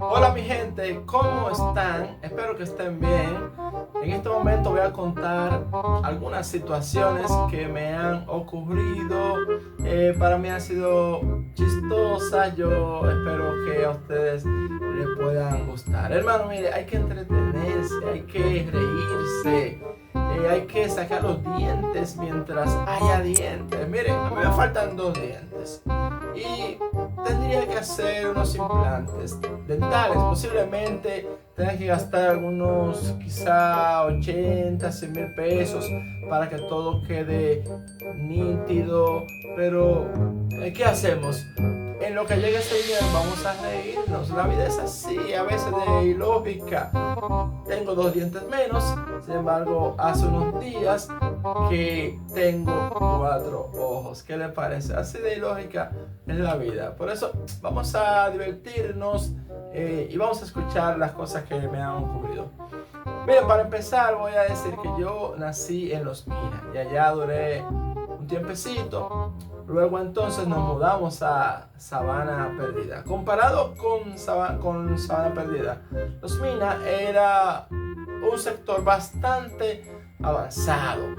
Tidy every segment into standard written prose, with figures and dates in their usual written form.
Hola mi gente, ¿cómo están? Espero que estén bien. En este momento voy a contar algunas situaciones que me han ocurrido. Para mí han sido chistosas. Yo espero que a ustedes les puedan gustar. Hermano, mire, hay que entretenerse, hay que reírse. Hay que sacar los dientes mientras haya dientes. Miren, a mí me faltan 2 dientes y tendría que hacer unos implantes dentales. Posiblemente tenga que gastar algunos quizá 80, 100 mil pesos para que todo quede nítido. Pero, ¿qué hacemos? En lo que llegue ese día vamos a reírnos. La vida es así, a veces de ilógica. Tengo 2 dientes menos, sin embargo, hace unos días que tengo 4 ojos. ¿Qué le parece? Así de ilógica es la vida. Por eso vamos a divertirnos y vamos a escuchar las cosas que me han ocurrido. Miren, para empezar voy a decir que yo nací en Los Minas y allá duré un tiempecito. Luego entonces nos mudamos a Sabana Perdida. Comparado con Sabana Perdida, Los Minas era un sector bastante avanzado.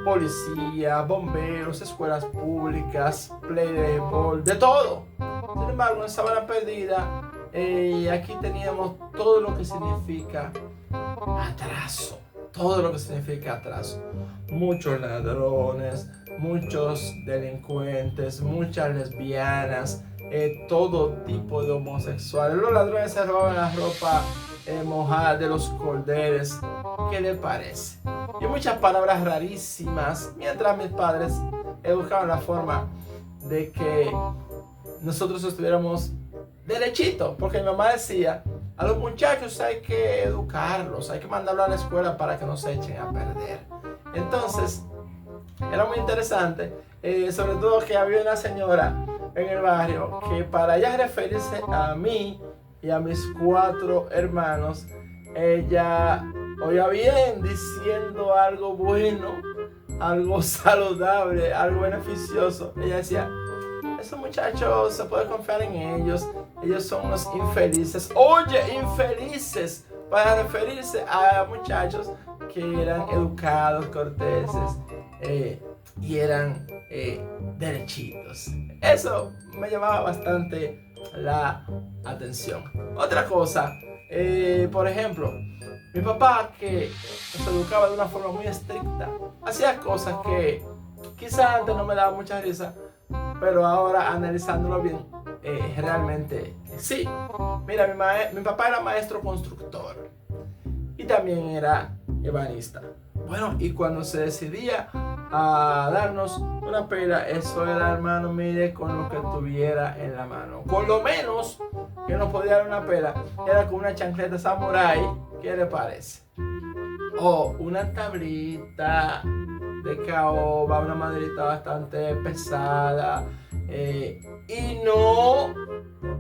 Policía, bomberos, escuelas públicas, play de ball, de todo. Sin embargo, en Sabana Perdida, aquí teníamos todo lo que significa atraso. Todo lo que significa atraso. Muchos ladrones, muchos delincuentes, muchas lesbianas, todo tipo de homosexuales. Los ladrones se roban la ropa mojada de los cordeles. ¿Qué le parece? Y muchas palabras rarísimas, mientras mis padres buscaban la forma de que nosotros estuviéramos derechitos, porque mi mamá decía: a los muchachos hay que educarlos, hay que mandarlos a la escuela para que no se echen a perder. Entonces, era muy interesante, sobre todo que había una señora en el barrio que, para ella referirse a mí y a mis 4 hermanos, ella oía bien diciendo algo bueno, algo saludable, algo beneficioso. Ella decía: esos muchachos se puede confiar en ellos son unos infelices. Oye, infelices, para referirse a muchachos que eran educados, corteses y eran derechitos. Eso me llamaba bastante la atención. Otra cosa, por ejemplo, mi papá, que nos educaba de una forma muy estricta, hacía cosas que quizás antes no me daba mucha risa, pero ahora analizándolo bien, realmente sí. Mira, mi papá era maestro constructor y también era ebanista. Bueno, y cuando se decidía a darnos una pela, eso era, hermano, mire, con lo que tuviera en la mano. Con lo menos que nos podía dar una pela era con una chancleta samurai. ¿Qué le parece? O una tablita de caoba, una maderita bastante pesada, y no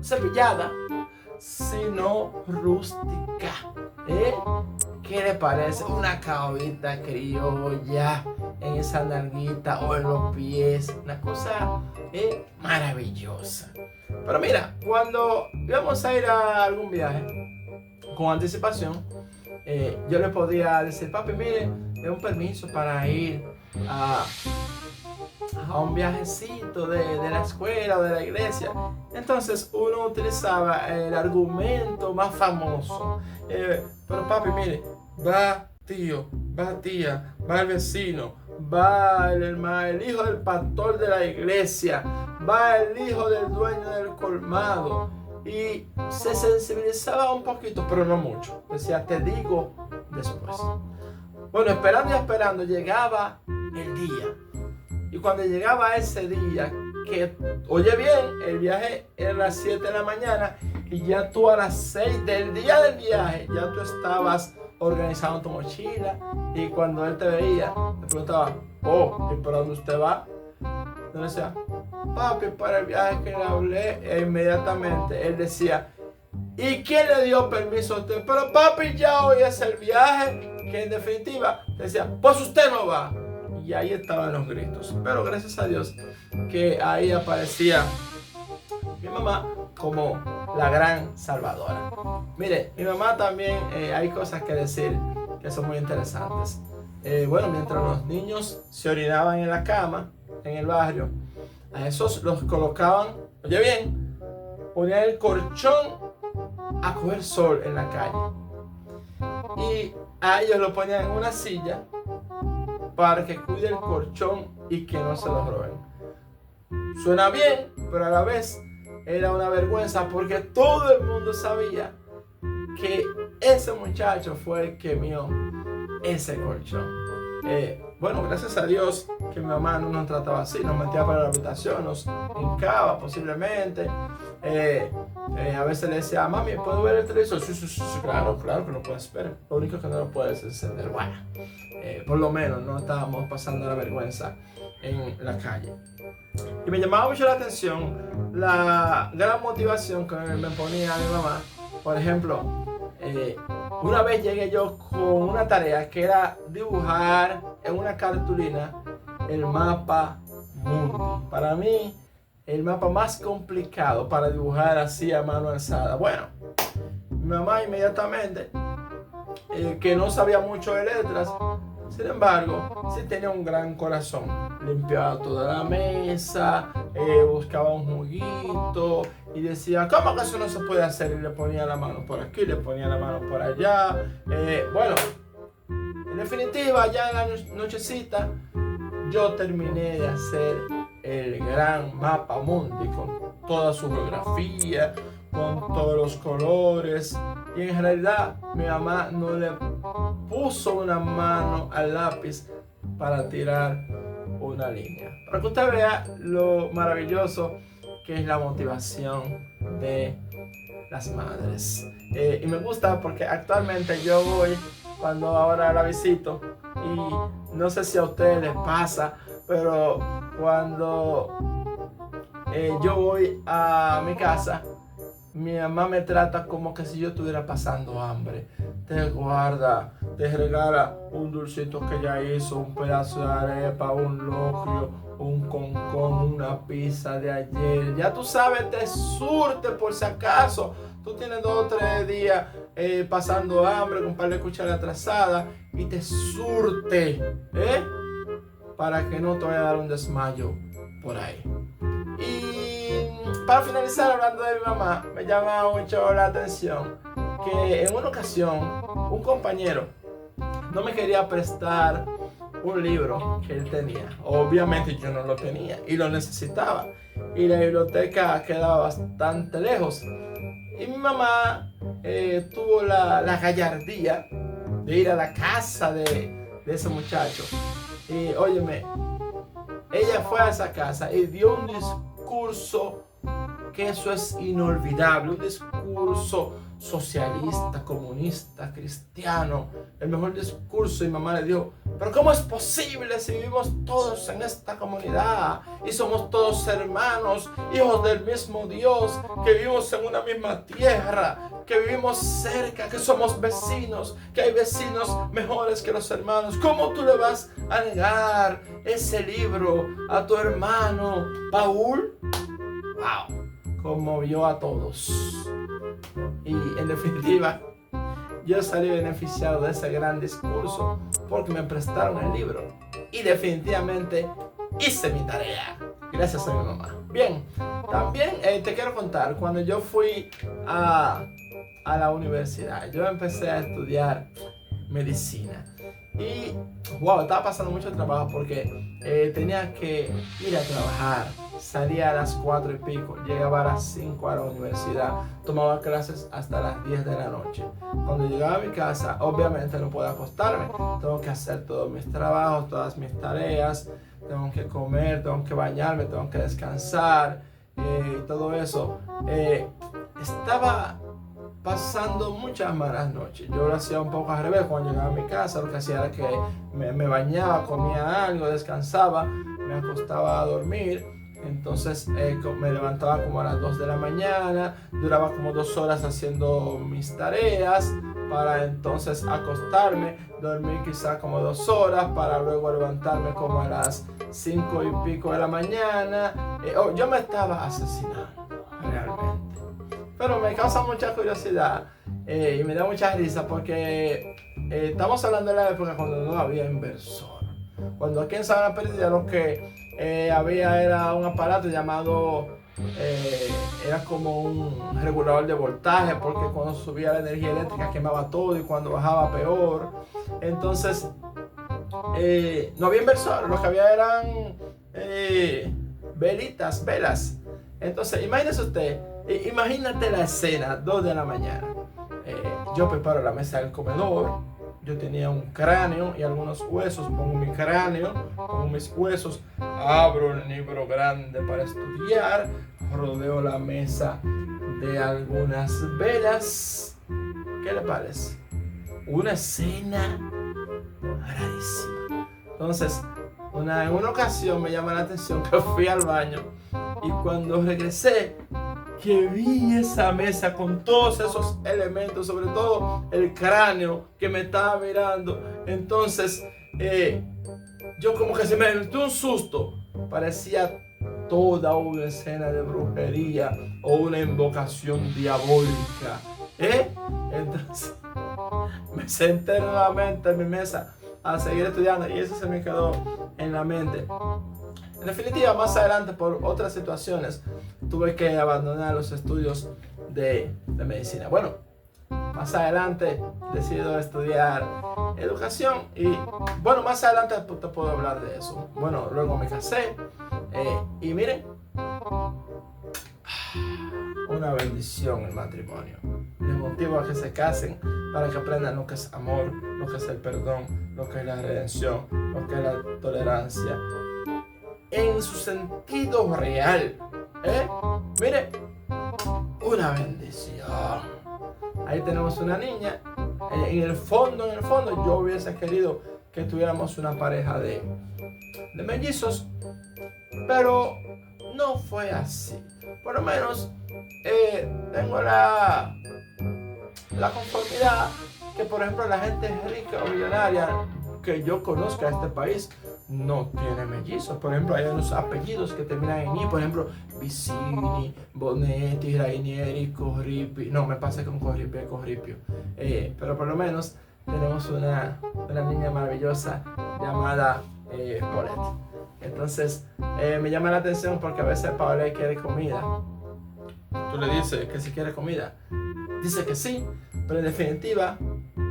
cepillada, sino rústica. ¿Qué le parece? Una caobita criolla en esa nalguita o en los pies. Una cosa maravillosa. Pero mira, cuando íbamos a ir a algún viaje, con anticipación, yo le podía decir: papi, mire, es un permiso para ir a un viajecito de la escuela o de la iglesia. Entonces uno utilizaba el argumento más famoso: pero papi, mire, va tío, va tía, va el vecino, va el hijo del pastor de la iglesia, va el hijo del dueño del colmado. Y se sensibilizaba un poquito, pero no mucho. Decía: te digo después. Bueno, esperando y esperando, llegaba el día. Y cuando llegaba ese día, que, oye bien, el viaje era a las 7 de la mañana y ya tú a las 6 del día del viaje, ya tú estabas organizando tu mochila. Y cuando él te veía, te preguntaba: oh, ¿y para dónde usted va? Yo decía: papi, para el viaje que le hablé. E inmediatamente él decía: ¿y quién le dio permiso a usted? Pero papi, ya hoy es el viaje. Que en definitiva decía: pues usted no va. Y ahí estaban los gritos. Pero gracias a Dios que ahí aparecía mi mamá como la gran salvadora. Mire, mi mamá también, hay cosas que decir que son muy interesantes. Bueno, mientras los niños se orinaban en la cama, en el barrio, a esos los colocaban, oye bien, ponían el colchón a coger sol en la calle. Y a ellos lo ponían en una silla para que cuide el colchón y que no se lo roben. Suena bien, pero a la vez era una vergüenza porque todo el mundo sabía que ese muchacho fue el que mió ese colchón. Bueno, gracias a Dios que mi mamá no nos trataba así, nos metía para la habitación, nos hincaba posiblemente. A veces le decía, mami, ¿puedo ver el televisor? Sí, claro que lo puedes ver. Lo único que no lo puedes es encender. Bueno, por lo menos no estábamos pasando la vergüenza en la calle. Y me llamaba mucho la atención la gran motivación que me ponía mi mamá. Por ejemplo, una vez llegué yo con una tarea que era dibujar en una cartulina el mapa mundi. Para mí, el mapa más complicado para dibujar así a mano alzada. Bueno, mi mamá inmediatamente, que no sabía mucho de letras, sin embargo, sí tenía un gran corazón. Limpiaba toda la mesa, buscaba un juguito y decía, ¿cómo que eso no se puede hacer? Y le ponía la mano por aquí, le ponía la mano por allá. Bueno, en definitiva, ya en la nochecita, yo terminé de hacer el gran mapa mundi con toda su geografía, con todos los colores. Y en realidad mi mamá no le puso una mano al lápiz para tirar una línea. Para que usted vea lo maravilloso que es la motivación de las madres. Y me gusta porque actualmente yo voy, cuando ahora la visito, y no sé si a ustedes les pasa, pero cuando yo voy a mi casa, mi mamá me trata como que si yo estuviera pasando hambre. Te guarda, te regala un dulcito que ella hizo, un pedazo de arepa, un locrio, un concón, una pizza de ayer. Ya tú sabes, te surte por si acaso. Tú tienes 2 o 3 días pasando hambre con un par de cucharas atrasadas y te surte, para que no te vaya a dar un desmayo por ahí. Y para finalizar, hablando de mi mamá, me llama mucho la atención que en una ocasión un compañero no me quería prestar un libro que él tenía. Obviamente yo no lo tenía y lo necesitaba, y la biblioteca quedaba bastante lejos. Y mi mamá tuvo la gallardía de ir a la casa de ese muchacho. Y óyeme, ella fue a esa casa y dio un discurso que eso es inolvidable, un discurso socialista, comunista, cristiano, el mejor discurso. Y mamá le dijo, pero ¿cómo es posible si vivimos todos en esta comunidad y somos todos hermanos, hijos del mismo Dios, que vivimos en una misma tierra, que vivimos cerca, que somos vecinos, que hay vecinos mejores que los hermanos? ¿Cómo tú le vas a negar ese libro a tu hermano Paul? ¡Wow! Conmovió a todos. Y en definitiva, yo salí beneficiado de ese gran discurso porque me prestaron el libro y definitivamente hice mi tarea gracias a mi mamá. Bien, también te quiero contar, cuando yo fui a la universidad, yo empecé a estudiar medicina y wow, estaba pasando mucho trabajo porque tenía que ir a trabajar. Salía a las 4 y pico, llegaba a las 5 a la universidad, tomaba clases hasta las 10 de la noche. Cuando llegaba a mi casa, obviamente no puedo acostarme, tengo que hacer todos mis trabajos, todas mis tareas, tengo que comer, tengo que bañarme, tengo que descansar, todo eso. Estaba pasando muchas malas noches. Yo lo hacía un poco al revés. Cuando llegaba a mi casa, lo que hacía era que me bañaba, comía algo, descansaba, me acostaba a dormir. Entonces me levantaba como a las 2 de la mañana, duraba como 2 horas haciendo mis tareas, para entonces acostarme, dormir quizá como 2 horas, para luego levantarme como a las 5 y pico de la mañana. Yo me estaba asesinando, realmente. Pero me causa mucha curiosidad y me da mucha risa porque estamos hablando de la época cuando no había inversor. Cuando aquí en Sabana Perdida lo que había era un aparato llamado, era como un regulador de voltaje, porque cuando subía la energía eléctrica quemaba todo y cuando bajaba peor. Entonces no había inversor, lo que había eran velas. Entonces imagínese usted, imagínate la escena, 2 de la mañana. Yo preparo la mesa del comedor. Yo tenía un cráneo y algunos huesos. Pongo mi cráneo, pongo mis huesos, abro el libro grande para estudiar, rodeo la mesa de algunas velas. ¿Qué le parece? Una escena rarísima. Entonces, en una ocasión me llama la atención que fui al baño y cuando regresé, que vi esa mesa con todos esos elementos, sobre todo el cráneo que me estaba mirando. Entonces, yo como que se me dio un susto. Parecía toda una escena de brujería o una invocación diabólica. Entonces, me senté nuevamente en mi mesa a seguir estudiando y eso se me quedó en la mente. En definitiva, más adelante, por otras situaciones, tuve que abandonar los estudios de medicina. Bueno, más adelante decido estudiar educación y, bueno, más adelante te puedo hablar de eso. Bueno, luego me casé y miren, una bendición el matrimonio. Les motivo a que se casen para que aprendan lo que es amor, lo que es el perdón, lo que es la redención, lo que es la tolerancia en su sentido real. Mire, una bendición. Ahí tenemos una niña. En el fondo, yo hubiese querido que tuviéramos una pareja de mellizos, pero no fue así. Por lo menos tengo la conformidad que, por ejemplo, la gente rica o millonaria que yo conozca en este país no tiene mellizos. Por ejemplo, hay unos apellidos que terminan en I, por ejemplo, Vicini, Bonetti, Rainieri, Corripi. No, me pasé con Corripio. Pero por lo menos tenemos una niña maravillosa llamada Paulette. Entonces, me llama la atención porque a veces Paulette quiere comida. Tú le dices que si quiere comida, dice que sí, pero en definitiva,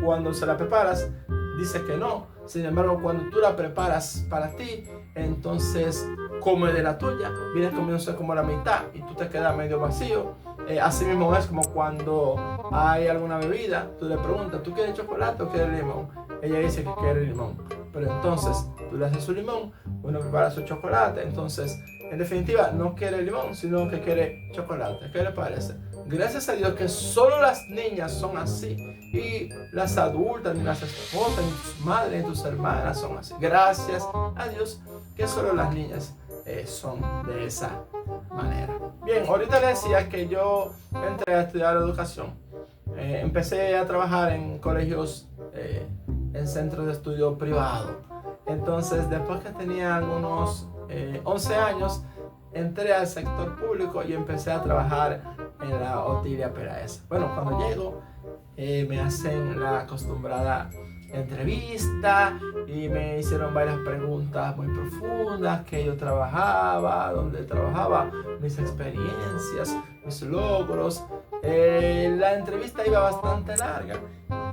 cuando se la preparas, dice que no. Sin embargo, cuando tú la preparas para ti, entonces come de la tuya, viene comiéndose como la mitad y tú te quedas medio vacío. Así mismo es como cuando hay alguna bebida, tú le preguntas, ¿tú quieres chocolate o quieres limón? Ella dice que quiere limón, pero entonces tú le haces su limón, uno prepara su chocolate, entonces en definitiva no quiere limón, sino que quiere chocolate. ¿Qué le parece? Gracias a Dios que solo las niñas son así y las adultas, ni las esposas, ni tus madres, ni tus hermanas son así. Gracias a Dios que solo las niñas son de esa manera. Bien, ahorita les decía que yo entré a estudiar educación. Empecé a trabajar en colegios, en centros de estudio privado. Entonces, después que tenía algunos 11 años, entré al sector público y empecé a trabajar en la Otilia Peraeza. Bueno, cuando llego, me hacen la acostumbrada entrevista y me hicieron varias preguntas muy profundas, que yo trabajaba, dónde trabajaba, mis experiencias, mis logros. La entrevista iba bastante larga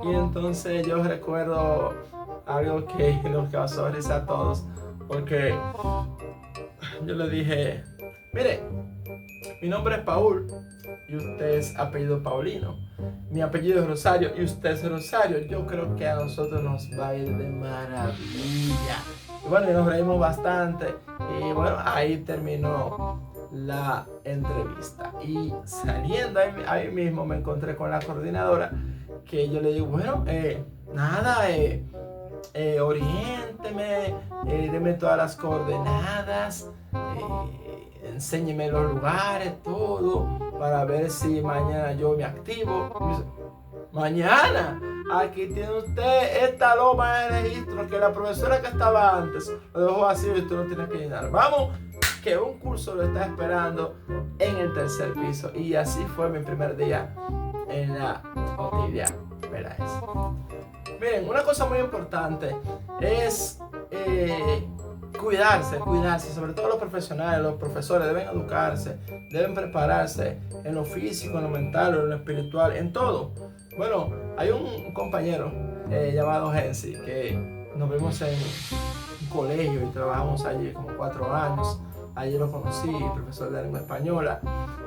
y entonces yo recuerdo algo que nos causó risa a todos, porque yo le dije, mire, mi nombre es Paul y usted es apellido Paulino. Mi apellido es Rosario y usted es Rosario. Yo creo que a nosotros nos va a ir de maravilla. Y bueno, nos reímos bastante. Y bueno, ahí terminó la entrevista. Y saliendo ahí mismo me encontré con la coordinadora, que yo le digo, bueno, oriénteme, deme todas las coordenadas, enséñeme los lugares, todo, para ver si mañana yo me activo. Mañana, aquí tiene usted esta loma de registro que la profesora que estaba antes lo dejó así y usted lo tiene que llenar. Vamos, que un curso lo está esperando en el tercer piso. Y así fue mi primer día en la Otilia Peláez. Miren, una cosa muy importante es cuidarse, sobre todo los profesionales, los profesores deben educarse, deben prepararse en lo físico, en lo mental, en lo espiritual, en todo. Bueno, hay un compañero llamado Hensi que nos vimos en un colegio y trabajamos allí como 4 años. Allí lo conocí, profesor de lengua española,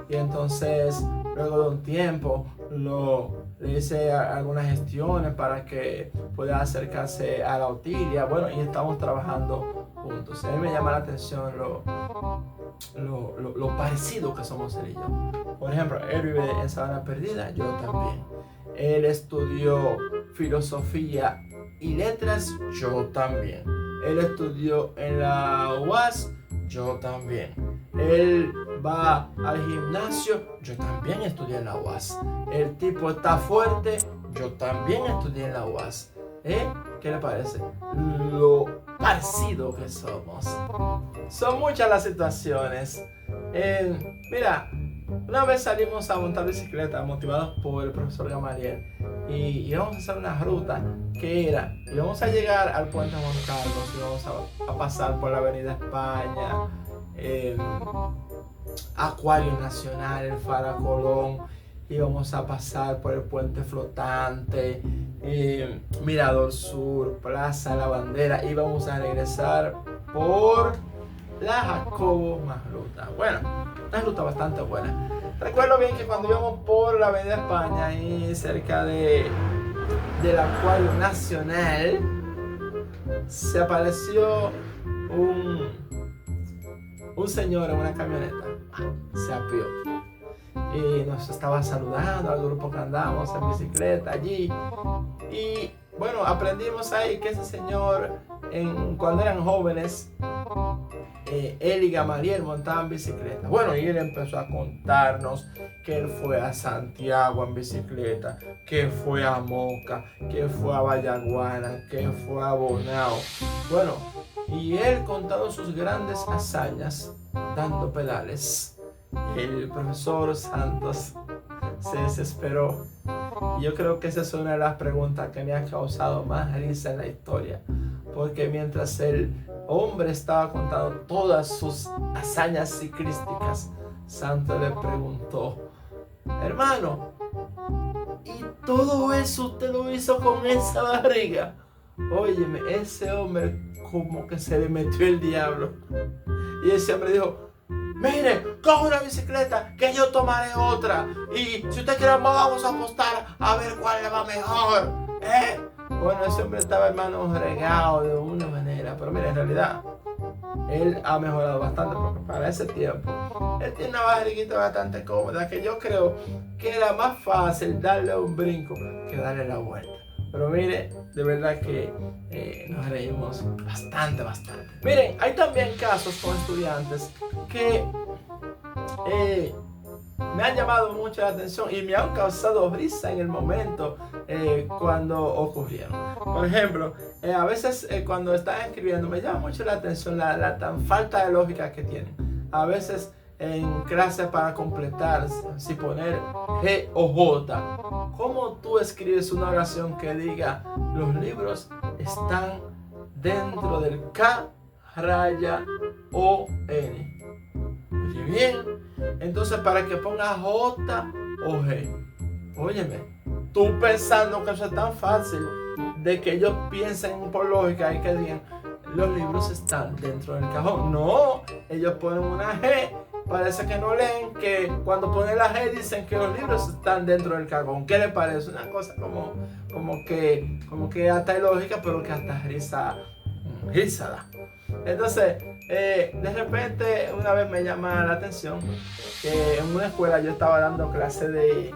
y entonces luego de un tiempo le hice algunas gestiones para que pueda acercarse a la Otilia. Bueno, y estamos trabajando juntos. A mí me llama la atención lo parecido que somos él y yo. Por ejemplo, él vive en Sabana Perdida, yo también. Él estudió filosofía y letras, yo también. Él estudió en la UAS, yo también. Él va al gimnasio, yo también estudié en la UAS. El tipo está fuerte, yo también estudié en la UAS. ¿Qué le parece? Lo parecido que somos. Son muchas las situaciones. Mira, una vez salimos a montar bicicleta motivados por el profesor Gamaliel y íbamos a hacer una ruta que era, íbamos a llegar al puente Juan Carlos, íbamos a pasar por la avenida España, Acuario Nacional, el Faro Colón, íbamos a pasar por el puente flotante, Mirador Sur, Plaza La Bandera, íbamos a regresar por la Jacobo Magluta. Bueno, una ruta bastante buena. Recuerdo bien que cuando íbamos por la avenida España y cerca del Acuario Nacional, se apareció un señor en una camioneta. Se apió y nos estaba saludando al grupo que andábamos en bicicleta allí. Y bueno, aprendimos ahí que ese señor, cuando eran jóvenes, él y Gamaliel montaban bicicleta. Bueno, y él empezó a contarnos que él fue a Santiago en bicicleta, que fue a Moca, que fue a Vallaguana, que fue a Bonao. Bueno, y él contando sus grandes hazañas dando pedales. El profesor Santos se desesperó. Y yo creo que esa es una de las preguntas que me ha causado más risa en la historia. Porque mientras el hombre estaba contando todas sus hazañas ciclísticas, Santos le preguntó: hermano, ¿y todo eso usted lo hizo con esa barriga? Óyeme, ese hombre como que se le metió el diablo. Y ese hombre dijo: mire, coge una bicicleta que yo tomaré otra. Y si usted quiere, vamos a apostar a ver cuál le va mejor. Bueno, ese hombre estaba, hermano, regado de una manera. Pero mira, en realidad, él ha mejorado bastante porque para ese tiempo, él tiene una barriguita bastante cómoda que yo creo que era más fácil darle un brinco que darle la vuelta. Pero mire, de verdad que nos reímos bastante. Miren, hay también casos con estudiantes que me han llamado mucho la atención y me han causado risa en el momento cuando ocurrieron. Por ejemplo, a veces cuando están escribiendo me llama mucho la atención la tan falta de lógica que tienen. A veces en clase para completar, si poner G o J, ¿cómo tú escribes una oración que diga los libros están dentro del K raya O N? Oye bien, entonces para que ponga J o G, óyeme, tú pensando que eso es tan fácil de que ellos piensen por lógica y que digan los libros están dentro del cajón. No, ellos ponen una G. Parece que no leen, que cuando ponen la G dicen que los libros están dentro del cajón. ¿Qué les parece? Una cosa como que hasta ilógica, pero que hasta risa da. Entonces, de repente una vez me llama la atención que en una escuela yo estaba dando clase de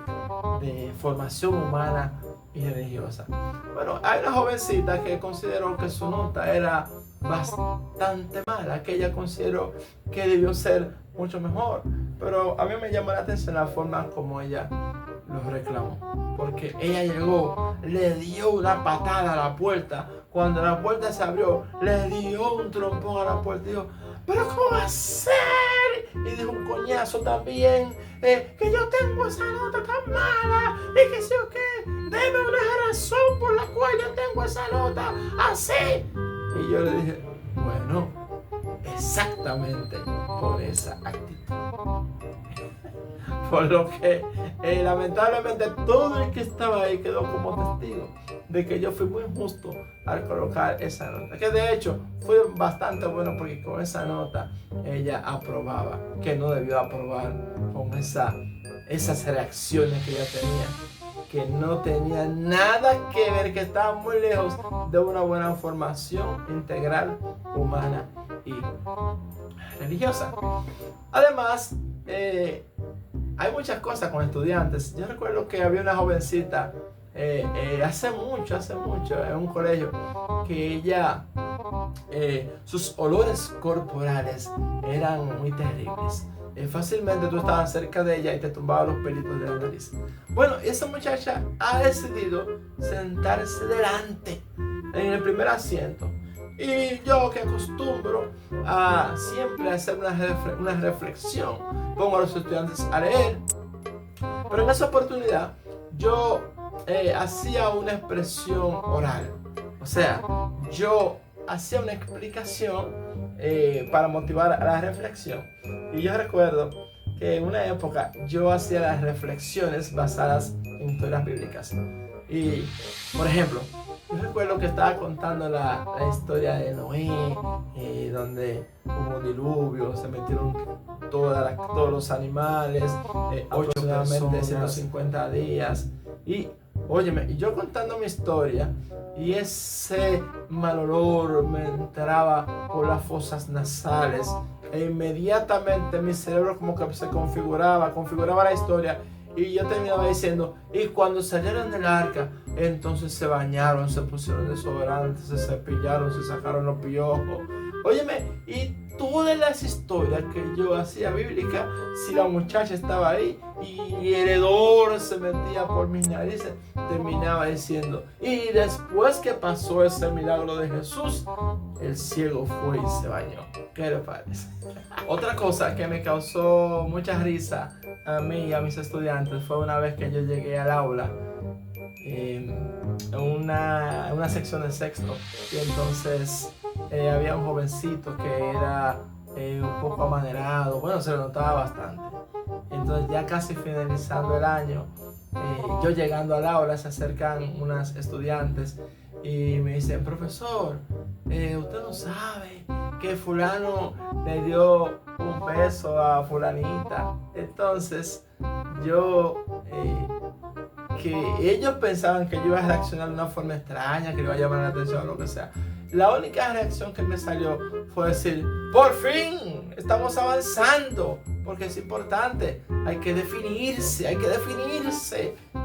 formación humana y religiosa. Bueno, hay una jovencita que consideró que su nota era bastante mala, que ella consideró que debió ser mucho mejor, pero a mí me llamó la atención la forma como ella lo reclamó, porque ella llegó, le dio una patada a la puerta, cuando la puerta se abrió, le dio un trompón a la puerta y dijo: pero ¿cómo va a ser? Y dijo un coñazo también, que yo tengo esa nota tan mala, y que sí o qué, deme una razón por la cual yo tengo esa nota así. Y yo le dije, bueno, exactamente por esa actitud. Por lo que lamentablemente todo el que estaba ahí quedó como testigo de que yo fui muy justo al colocar esa nota, que de hecho fue bastante bueno porque con esa nota ella aprobaba, que no debió aprobar con esas reacciones que ella tenía, que no tenía nada que ver, que estaba muy lejos de una buena formación integral, humana y religiosa. Además, hay muchas cosas con estudiantes. Yo recuerdo que había una jovencita hace mucho, en un colegio, que ella, sus olores corporales eran muy terribles. Fácilmente tú estabas cerca de ella y te tumbaba los pelitos de la nariz. Bueno, esa muchacha ha decidido sentarse delante, en el primer asiento. Y yo, que acostumbro a siempre hacer una reflexión, pongo a los estudiantes a leer. Pero en esa oportunidad yo hacía una expresión oral. O sea, yo hacía una explicación para motivar a la reflexión. Y yo recuerdo que en una época yo hacía las reflexiones basadas en historias bíblicas. Y, por ejemplo, yo recuerdo que estaba contando la historia de Noé, donde hubo un diluvio, se metieron todos los animales, aproximadamente 150 días. Y, óyeme, yo contando mi historia, y ese mal olor me entraba por las fosas nasales, e inmediatamente mi cerebro como que se configuraba la historia. Y yo terminaba diciendo, y cuando salieron del arca, entonces se bañaron, se pusieron desodorantes, se cepillaron, se sacaron los piojos. Óyeme, y todas las historias que yo hacía bíblicas, si la muchacha estaba ahí y el hedor se metía por mis narices, terminaba diciendo, y después que pasó ese milagro de Jesús, el ciego fue y se bañó. ¿Qué le parece? Otra cosa que me causó mucha risa a mí y a mis estudiantes fue una vez que yo llegué al aula en una sección de sexto, y entonces había un jovencito que era un poco amanerado, bueno, se lo notaba bastante. Entonces ya casi finalizando el año, yo llegando al aula, se acercan unas estudiantes y me dicen, profesor, usted no sabe que fulano le dio un beso a fulanita. Entonces yo, que ellos pensaban que yo iba a reaccionar de una forma extraña, que le iba a llamar la atención o lo que sea. La única reacción que me salió fue decir, por fin, estamos avanzando, porque es importante, hay que definirse,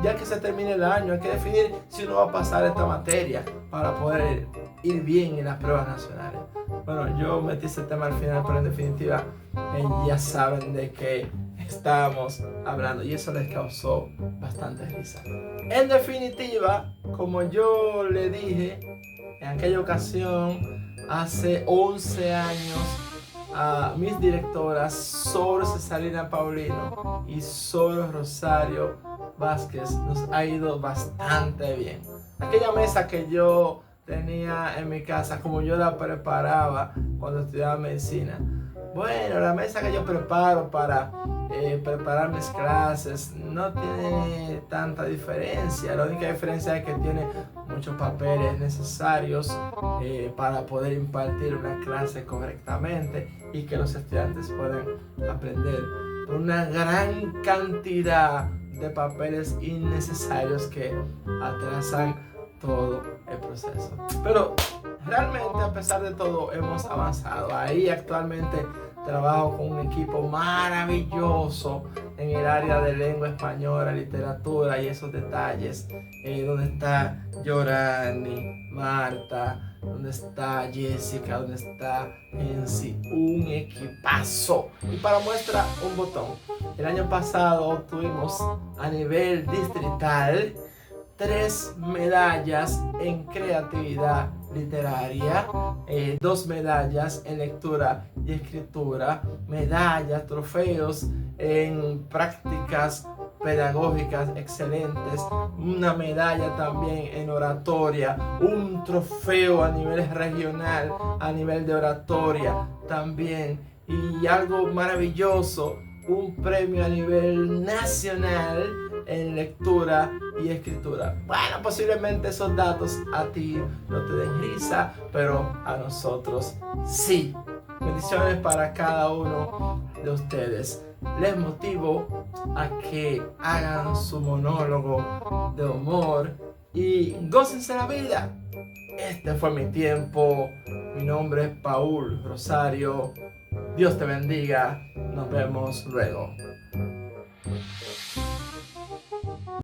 ya que se termine el año, hay que definir si uno va a pasar esta materia para poder ir bien en las pruebas nacionales. Bueno, yo metí ese tema al final, pero en definitiva, ya saben de qué estábamos hablando y eso les causó bastante risa. En definitiva, como yo le dije en aquella ocasión, hace 11 años, a mis directoras Sor Cesarina Paulino y Sor Rosario Vázquez nos ha ido bastante bien. Aquella mesa que yo tenía en mi casa, como yo la preparaba cuando estudiaba medicina, bueno, la mesa que yo preparo para preparar mis clases no tiene tanta diferencia. La única diferencia es que tiene muchos papeles necesarios para poder impartir una clase correctamente y que los estudiantes puedan aprender. Una gran cantidad de papeles innecesarios que atrasan todo el proceso. Pero realmente, a pesar de todo, hemos avanzado. Ahí actualmente trabajo con un equipo maravilloso en el área de lengua española, literatura y esos detalles, donde está Yorani, Marta, donde está Jessica, donde está Ensi, un equipazo. Y para muestra, un botón. El año pasado obtuvimos a nivel distrital 3 medallas en creatividad literaria, 2 medallas en lectura y escritura, medallas, trofeos en prácticas pedagógicas excelentes, una medalla también en oratoria, un trofeo a nivel regional, a nivel de oratoria también, y algo maravilloso, un premio a nivel nacional en lectura y escritura. Bueno, posiblemente esos datos a ti no te den risa, pero a nosotros sí. Bendiciones para cada uno de ustedes. Les motivo a que hagan su monólogo de humor y gócense la vida. Este fue mi tiempo. Mi nombre es Paul Rosario. Dios te bendiga. Nos vemos luego.